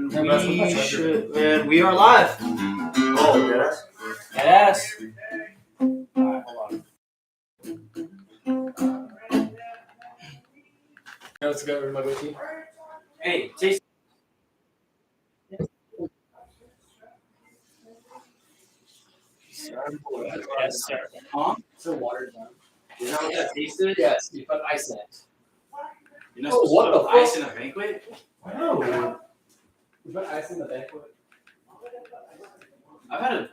We are live. Oh, yes? Yes. Alright, hold on. Let's go with my goatee. Hey, Jason. Yes, sir. Huh? So watered down. You know what that tasted? Yes, you put ice in it. You're not supposed to put ice in a banquet? No. You put ice in the banquet? I've had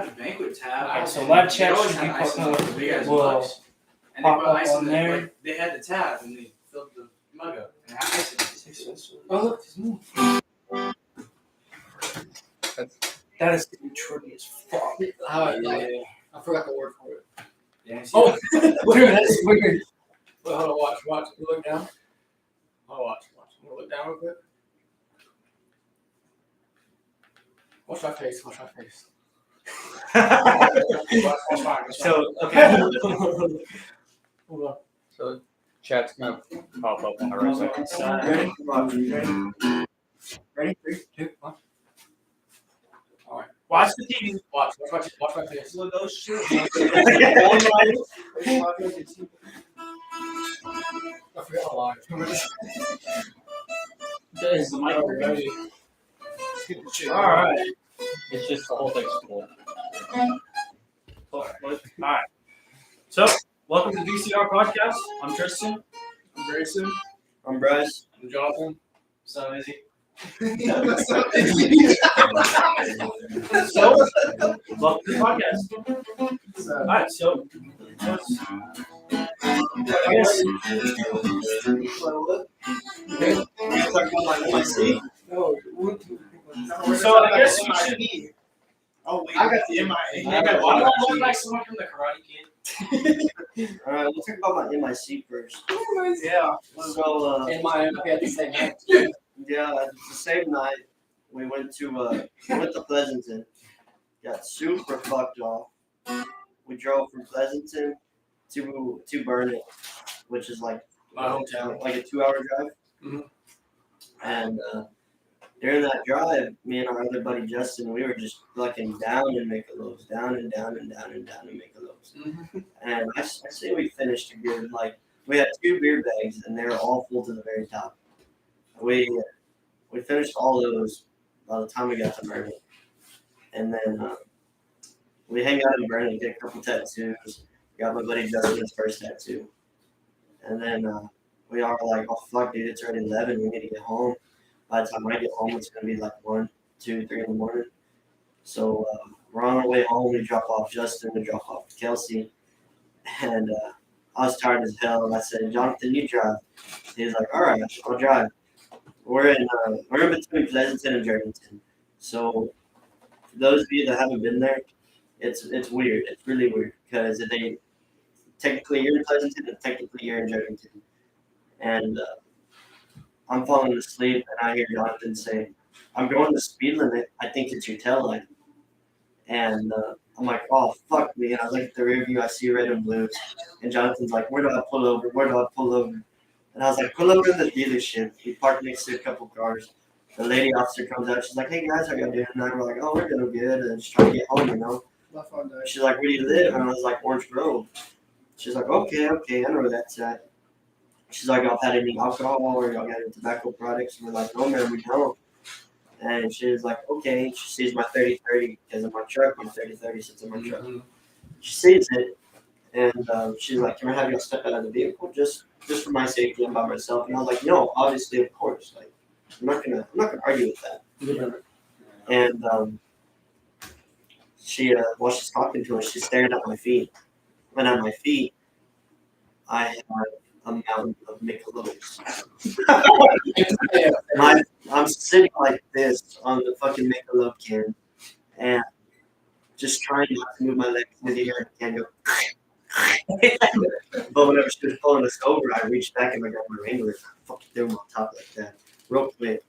a banquet tab. Alright, so live They chat always should had be ice in put the big ass will mugs. And they pop put up ice on in there. like, they had the tab and they filled the mug up and had ice in it. Oh, look, it's moving. That is true as fuck. I forgot the word for it. Yeah, Oh, dude, that's weird. Wait, hold on, watch. You look down. Hold on, watch. You look down real quick. Watch my face. Watch mine. So, okay. Hold on. So chat's gonna pop up on the right side. Ready? 3, 2, 1. All right. Watch the TV. Watch my face. Look those shit. I forgot how long. There's the mic. Ready. Alright. It's just the whole thing's full. Alright. So, welcome to BCR Podcast. I'm Tristan. I'm Grayson. I'm Bryce. I'm Jonathan. So Izzy. So, Welcome to the podcast. Alright, so I guess we should be. Oh wait, I got the MIA. Why do I look like someone from the Karate Kid? Alright, let's talk about my MIC first. Yeah. So, In my we had the same name. yeah, it's the same night we went to Pleasanton. Got super fucked off. We drove from Pleasanton to Burnet, which is like My hometown. like a 2-hour drive. Mhm. And during that drive, me and our other buddy Justin, we were just fucking down in Michelob's, down in Michelob's. And I say we finished a good, like, we had 2 beer bags and they were all full to the very top. We finished all those by the time we got to Burnet. And then we hang out in Burnet, get a couple tattoos. Got my buddy Justin's first tattoo. And then we are like, oh fuck, dude, it's already 11. We need to get home. By the time I get home, it's gonna be like 1, 2, 3 in the morning. So we're on our way home. We drop off Justin. We drop off Kelsey. And I was tired as hell. And I said, Jonathan, you drive. He's like, all right, I'll drive. We're in between Pleasanton and Jerrington. So for those of you that haven't been there, it's weird. It's really weird because they technically you're in Pleasanton and technically you're in Jerrington. And I'm falling asleep and I hear Jonathan say, I'm going the speed limit. I think it's your tail light. And I'm like, oh, fuck me. And I look at the rear view. I see red and blues. And Jonathan's like, where do I pull over? And I was like, pull over in the dealership. We parked next to a couple cars. The lady officer comes out. She's like, hey, guys, how y'all doing? And we're like, oh, we're doing good. And just trying to get home, you know. She's like, where do you live? And I was like, Orange Grove. She's like, okay, I know where that's at. She's like, y'all had any alcohol or y'all got any tobacco products? And we're like, no, man, we don't. And she's like, okay. She sees my 30-30 because of my truck. My 30-30 sits in my truck. She sees it, and she's like, can I have y'all step out of the vehicle just for my safety? I'm by myself. And I was like, no, obviously, of course. Like, I'm not gonna argue with that. And she while she's talking to us, she's staring at my feet. And at my feet, I have a mountain of Michelob's. I'm sitting like this on the fucking Michelob can, and just trying not to move my legs into the air and go. But whenever she was pulling us over, I reached back and I grabbed my Wrangler and fucking threw him on top like that, real quick.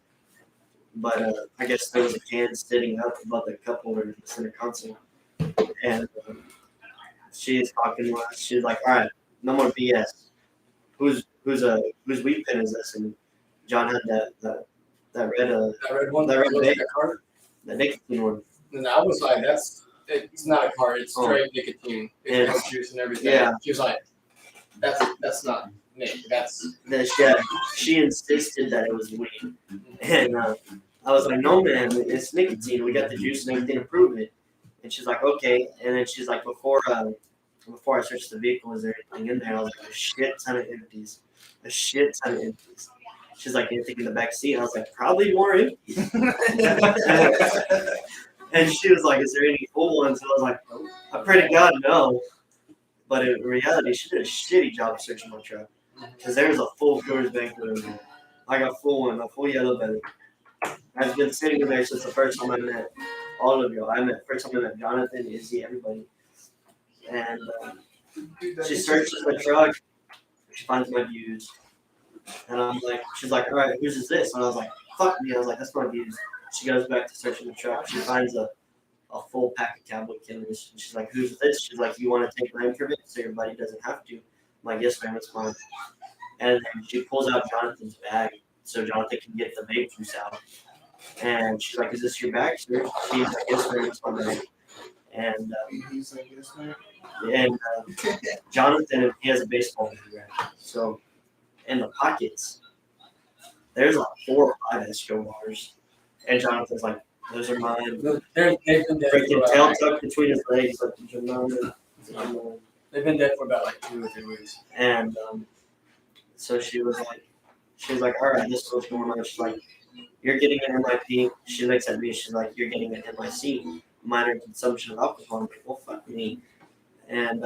But I guess there was a can sitting up above the cup holder in the center console, and she is talking to us. She's like, "All right, no more BS. Whose weed pen is this?" And John had that red That red one, that red looks like vape. a card. the nicotine one. And I was like, it's not a card, it's straight nicotine. It has juice and everything. Yeah. She was like, that's not Nick, that's. She insisted that it was weed, and I was like, no man, it's nicotine. We got the juice and everything to prove it. And she's like, okay. And then she's like, before I searched the vehicle, is there anything in there? I was like, a shit ton of empties. She's like, anything in the back seat? I was like, probably more empties. And she was like, is there any full ones? And I was like, I pray to God, no. But in reality, she did a shitty job of searching my truck. Because there was a full Coors Banquet in there. Like a full one, a full yellow belly. I've been sitting in there since the first time I met all of y'all. First time I met Jonathan, Izzy, everybody. And she searches the truck. She finds my views. And I'm like, she's like, all right, whose is this? And I was like, fuck me. I was like, that's my views. She goes back to searching the truck. She finds a full pack of cowboy killers. And she's like, who's this? She's like, you want to take mine from it so your buddy doesn't have to? I'm like, yes, ma'am, it's mine. And she pulls out Jonathan's bag so Jonathan can get the vape juice out. And she's like, is this your bag, sir? She's like, yes, ma'am, it's my bag. And he's like, yes, man. and Jonathan, he has a baseball bag, right? So in the pockets, there's like 4 or 5 Escobars. And Jonathan's like, those are mine. They've been dead Freaking for tail about, tucked between his legs, like, those are mine. they've been dead for about like 2 or 3 weeks. And so she was like, all right, this is what's going on. She's like, you're getting an MIP. She looks at me. She's like, you're getting an MIC, minor consumption of alcohol. I'm like, well, fuck me. And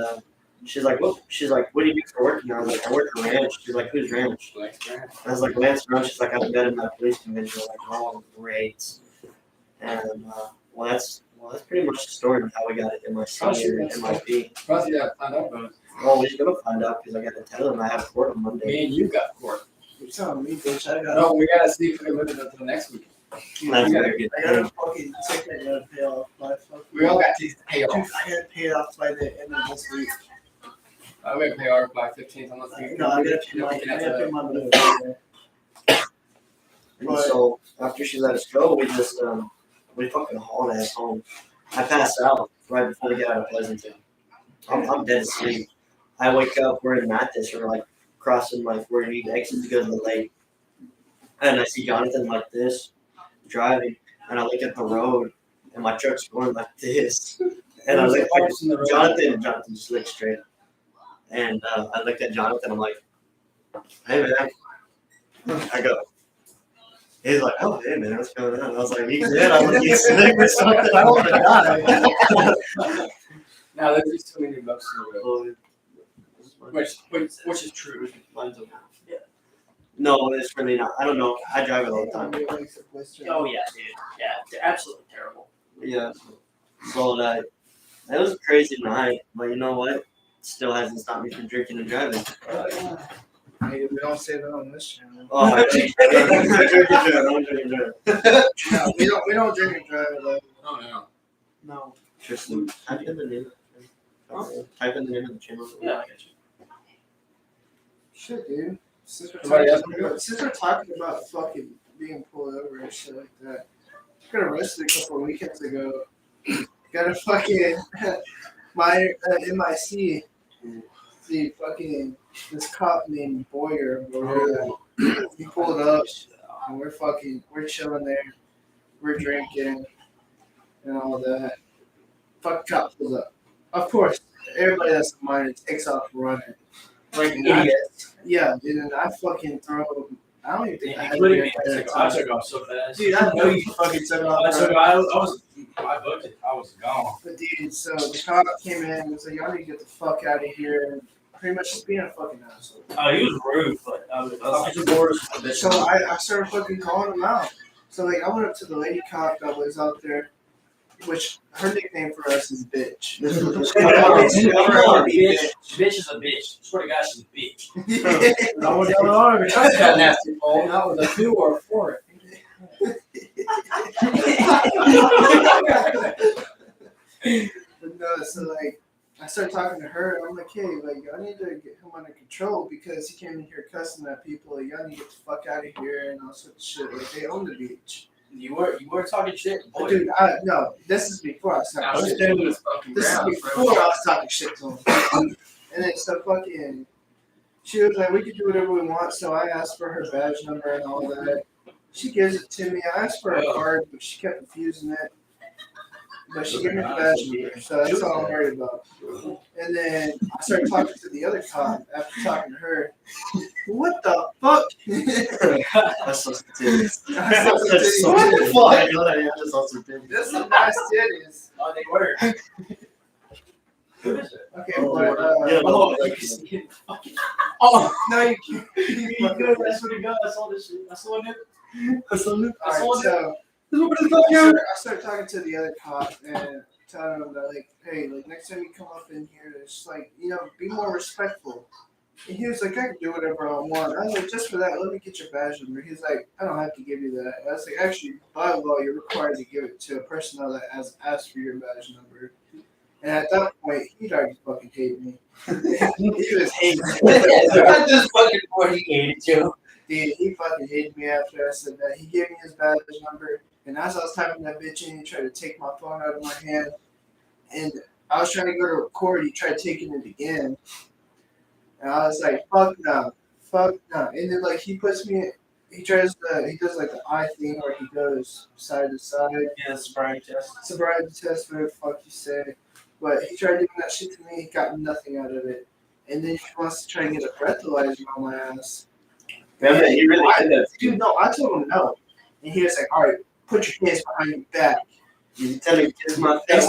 she's like, what do you do for work? And I was like, I work at ranch. She's like, who's ranch? I was like, Lance Ranch. She's like, I'm vetted my police convention. I'm like, oh, great. And well, that's pretty much the story of how we got it MIC or MIP. Plus, yeah, find out about it. Well, he's gonna find out because I got to tell him I have court on Monday. Me and you got court. You're telling me, bitch, I got. No, we gotta see if we can live it until next week. That's very good. I got a fucking ticket to pay off by fucking. We all got to pay Dude, off. I gotta pay it off by the end of this week. I'm gonna pay ours by 15th unless we. No, I gotta pay my bill. And so after she let us go, we just we fucking hauled ass home. I passed out right before we got out of Pleasanton. I'm dead asleep. I wake up, we're in Mathis, we're like crossing like where you need to exit to go to the lake. And I see Jonathan like this, driving, and I look at the road and my truck's going like this. And I look at Jonathan just looked straight. And I looked at Jonathan, I'm like, hey man. I go. He's like, oh, hey man, what's going on? I was like, you good? I was like, you sick or something? I want to die. Now there's just too many bucks in the road. Which is true. Mine's okay. Yeah. No, it's really not. I don't know. I drive it all the time. Oh yeah, dude. Yeah, absolutely terrible. Yeah. So that it was a crazy night, but you know what? It still hasn't stopped me from drinking and driving. Hey, we don't say that on this channel. Oh, I drink and drive. No, we don't drink and drive though. Oh no. No. Tristan, type in the name. Type in the name of the channel. Yeah, I got you. Shit, dude. Since Somebody else we're talking about fucking being pulled over and shit like that, I got arrested a couple of weekends ago. Got a fucking my MIC. The fucking this cop named Boyer. He pulled up and we're chilling there. We're drinking and all that. Fuck cop pulls up. Of course, everybody that's a minor takes off running. Like idiots. Yeah, dude, and I fucking throw. I don't even think I had Including me. beer at that I time. took off so fast. Dude, I know you fucking took off. I booked it. I was gone. But dude, so the cop came in and was like, y'all need to get the fuck out of here. And pretty much just being a fucking asshole. Oh, he was rude, but I was So I started fucking calling him out. So like I went up to the lady cop that was out there, which her nickname for us is bitch. Bitch is a bitch. Swear to God, she's a bitch. I was down the arm and I got nasty pole. That was a 2 or a 4. But no, so like I started talking to her, and I'm like, hey, like, I need to get him under control because he came in here cussing at people. Like, y'all need to get the fuck out of here and all sorts of shit. Like, they own the beach. You were talking shit, boy. Dude, no, this is before I was I talking was shit. standing with his fucking This is ground, before I was talking shit to him. And then so fucking, she was like, we can do whatever we want. So I asked for her badge number and all that. She gives it to me. I asked for a card, but she kept refusing it. But she gave me the badge number, so that's all I'm worried about. And then I started talking to the other cop after talking to her. What the fuck? That's so serious. What the fuck? This is nice titties. Oh, they were. Who is it? Okay, Yeah, Oh, no, you can see it. Oh, no, you can't. you good. That's what he got. I saw this shit. I saw it. Alright, so I started talking to the other cop and telling him that, like, hey, like, next time you come up in here, it's like, you know, be more respectful. And he was like, I can do whatever I want. I was like, just for that, let me get your badge number. He's like, I don't have to give you that. I was like, actually, by law, you're required to give it to a personnel that has asked for your badge number. And at that point, he'd already fucking hated me. He was hating me. At this fucking point, he hated you. Dude, he fucking hated me after I said that. He gave me his badge number, and as I was typing that bitch in, he tried to take my phone out of my hand. And I was trying to go to record, he tried taking it again. And I was like, fuck no. And then, like, he puts me, he does like the eye thing where he goes side to side. Yeah, sobriety test. Sobriety test, whatever the fuck you say. But he tried doing that shit to me, got nothing out of it. And then he wants to try and get a breathalyzer on my ass. Yeah, he really did that. Dude, no, I told him no. And he was like, all right, put your hands behind your back. You tell him kiss my They face.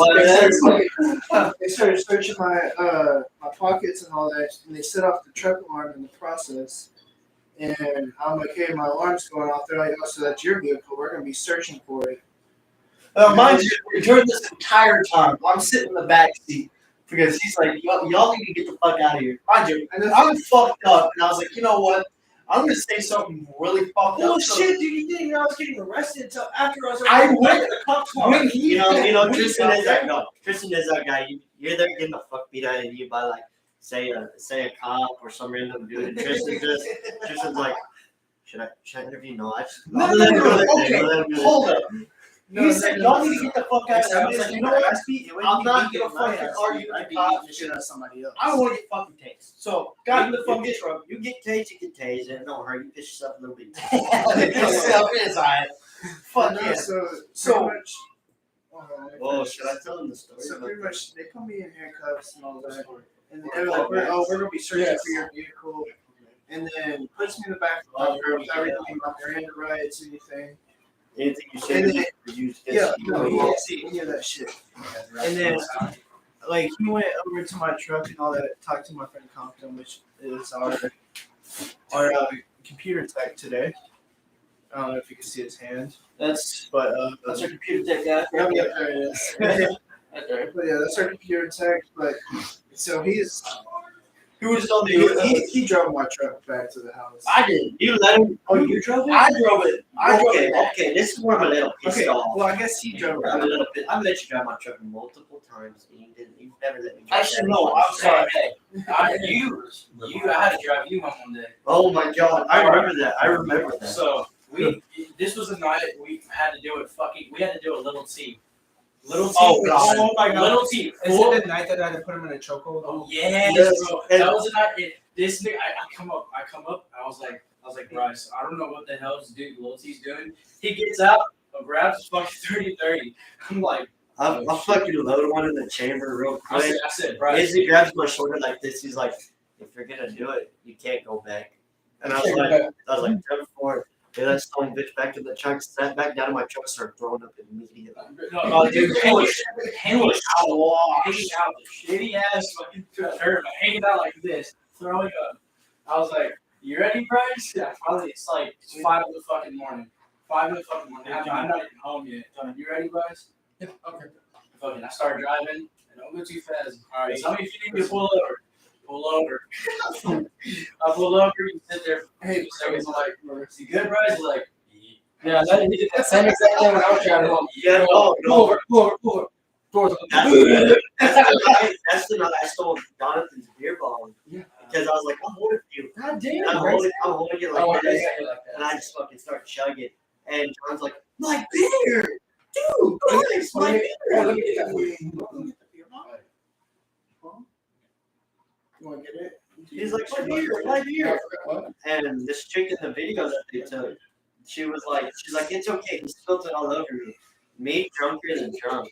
started searching my pockets and all that, and they set off the truck alarm in the process. And I'm like, hey, my alarm's going off. They're like, oh, so that's your vehicle. We're going to be searching for it. Mind you, during this entire time, I'm sitting in the back seat because he's like, y'all need to get the fuck out of here. Mind you, I'm fucked up, and I was like, you know what? I'm gonna say something really fucked up. Oh shit, dude! You didn't know I was getting arrested until after I was. I went to the cops' car. Tristan is that guy. Tristan is that guy. You're there getting the fuck beat out of you by like say a cop or some random dude. And Tristan's like, should I interview? No, I just No. Okay, hold up. He said, y'all need to get the fuck out of here. I was like, you know what? I'm not gonna fucking argue with the cops. Somebody else. I don't want to get fucking tased. So, got in the fucking truck. You get tased, you get tased, and don't hurt. You piss yourself a little bit. It's alright. Fuck yeah. So pretty much. Oh, should I tell them the story? So pretty much, they put me in handcuffs and all that, and they were like, we're gonna be searching for your vehicle, and then puts me in the back of the car without reading my Miranda rights, anything. Anything you say, Yeah, no, he didn't see any of that shit. And then, like, he went over to my truck and all that, talked to my friend Compton, which is our computer tech today. I don't know if you can see his hand. That's But our computer tech guy. Yep, there it is. But yeah, that's our computer tech. But so Who was on the? he drove my truck back to the house. I did. You let him. Oh, you drove it? I drove it. Okay. This is where I'm a little pissed off. Well, I guess he drove I'm a it. little bit. I've let you drive my truck multiple times, and you've never let me. Drive Actually, that. no. I'm sorry. I had to drive you home one day. Oh my god, I remember that. So this was the night we had to do it. We had to do a little T. Little T. Oh god. Oh my god. Little T. Is it the night that I had to put him in a chokehold? Oh yes, bro. That was the night. This nigga, I come up. I was like, Bryce, I don't know what the hell this dude Lil T's doing. He gets out, grabs his fucking 30-30. I'm like, I fucking loaded one in the chamber real quick. I said, Bryce. He grabs my shoulder like this. He's like, if you're gonna do it, you can't go back. And I was like, jump forward. They let some bitch back in the truck, sat back down in my truck, started throwing up immediately. No, dude, he was hanging out the shitty ass fucking dirt, hanging out like this, throwing up. I was like, "You ready, Bryce?" Yeah, probably. It's 5 in the fucking morning. 5 in the fucking morning. I'm not even home yet. You ready, Bryce? Yeah, okay. Fucking, I started driving. And don't go too fast. All right, tell me if you need me to pull over. Pull over. I pulled over. You sit there. Hey, so he's like, "Is he good, Bryce?" He's like, Yeah, he did that same exact thing when I was driving home. Yeah, Pull over. That's the night I stole Jonathan's beer bong. Yeah. Because I was like, I'm holding you. God damn. I'm holding it like Oh, this. yeah, like And I just fucking start chugging. And John's like, my beer! Dude, guys, my beer! Let me get that for you. You want to get it? He's like, my beer. What? And this chick in the video that they took, she's like, it's okay. He spilled it all over me. Me, drunker than drunk.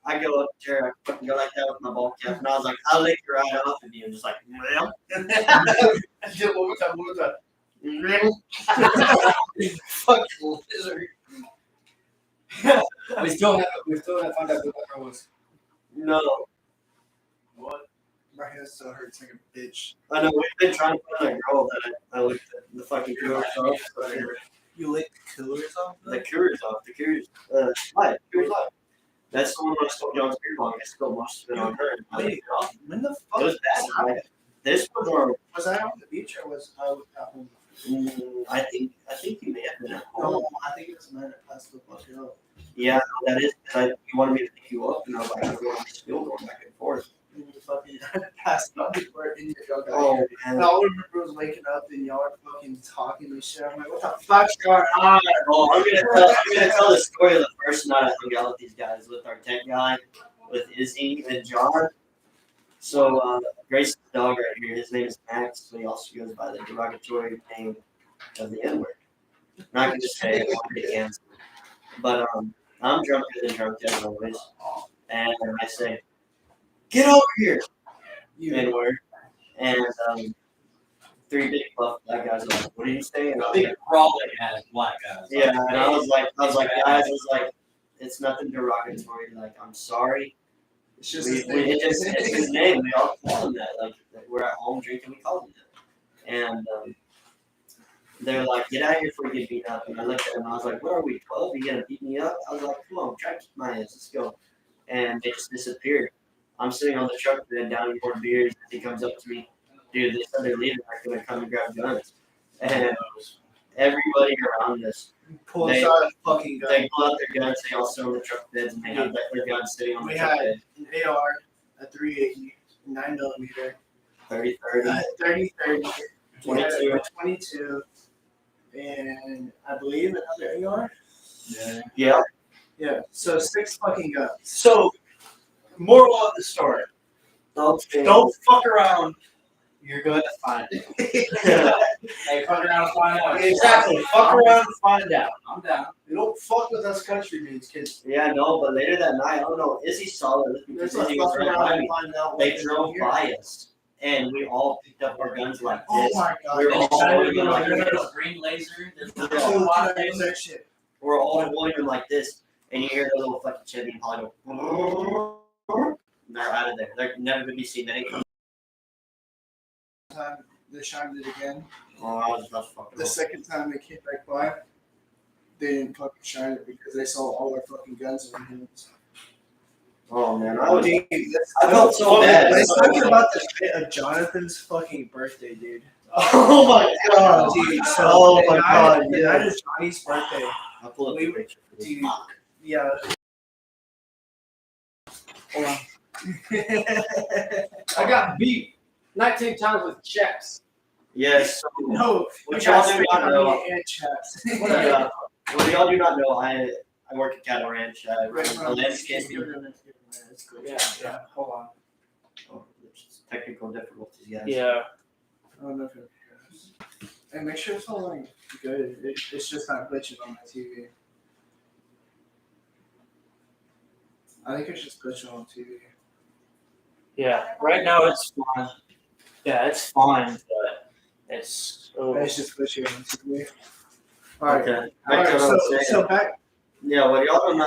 I go up to her, I fucking go like that with my ball cap, and I was like, I'll lick her right off of you. And just like, well. One more time. Fucking lizard. we still haven't found out who that girl was. No. What? My hand still hurts like a bitch. I know, we've been trying to find that girl that I licked the fucking coolers off. You lick the coolers off? The coolers off. The coolers. Coolers off. That's the one I stole John's beer bong. I spilled most of it on her. I licked it off. When the It fuck was bad. Like, this was more. was I on the beach or was I at home? I think you may have been at home. No, I think it was a man that passed the fuck out. Yeah, that is. You wanted me to pick you up, and I was like, I'm going back and forth. And you fucking passed out before in your yoga. Oh, And man. all I remember was waking up and y'all were fucking talking and shit. I'm like, what the fuck's going on? Oh, I'm gonna tell the story of the first night I hung out with these guys, with our tech guy, with Izzy and John. So Grace's dog right here, his name is Max, so he also goes by the derogatory name of the N-word. Not gonna say it, I can't. But I'm drunker than drunk as always, and I say, "Get over here!" N-word, and three big buff black guys are like, "What are you saying?" And I was Big like, brawling ass black guys. yeah, and I was like, guys, it's nothing derogatory. Like, I'm sorry. It's just It's his name. We all call him that. Like, we're at home drinking, we call him that. And they're like, get out of here before you get beat up. And I looked at him and I was like, what are we, 12? Are you going to beat me up? I was like, come on, try to kick my ass. Let's go. And they just disappeared. I'm sitting on the truck bed down in 4 beers. And he comes up to me. Dude, they said they're leaving. They're going to come and grab guns. And everybody around us, pull They- out a fucking gun. they pull out their guns. They all sit on the truck beds and they have their guns sitting on the We truck had bed. an AR, a 380, 9mm, 30-30. 30-30, 22. 22, and I believe another AR. Yeah. Yeah, so 6 fucking guns. So, moral of the story: don't fuck around. You're going to find it. Hey, fuck around and find out. Exactly. Fuck around and find out. I'm down. You don't fuck with us country dudes, kids. Yeah, no, but later that night, I don't know, Izzy saw it because There's a Izzy was fuck right around by and me. find out. They what drove here. by us, and we all picked up our guns like Oh this. my god. We were all holding them like There's this. a green laser. There's Two a lot of times that shit. We're all holding them like this, and you hear the little fucking Chevy and Holly go, they're out of there. They're never going to be seen. They ain't coming. Time they shined it again. Oh, I was just fucking The second time they came back by, they didn't fucking shine it because they saw all our fucking guns in our hands. Oh, man. I felt so bad. Let's talk about the shit of Jonathan's fucking birthday, dude. Oh my god. Dude, so Oh the my night- god, The yes. night of Johnny's birthday, I'll pull up the picture. dude. Yeah. Hold on. I got beat 19 times with checks. Yes. So, No, what you y'all got do not stick know. on me and chaps. Yeah. What y'all do not know, I work at cattle ranch. I run a landscaping. Yeah, hold on. Oh, there's technical difficulties, guys. Yeah. I don't know if it goes. And make sure it's all like good. It's just not glitching on my TV. I think it's just glitching on TV. Yeah. Right now it's fine. Yeah, it's fine, but it's. Oh. It's just glitching on TV. Alright. Okay. Alright, Back to what I was saying. so back Yeah, what y'all don't know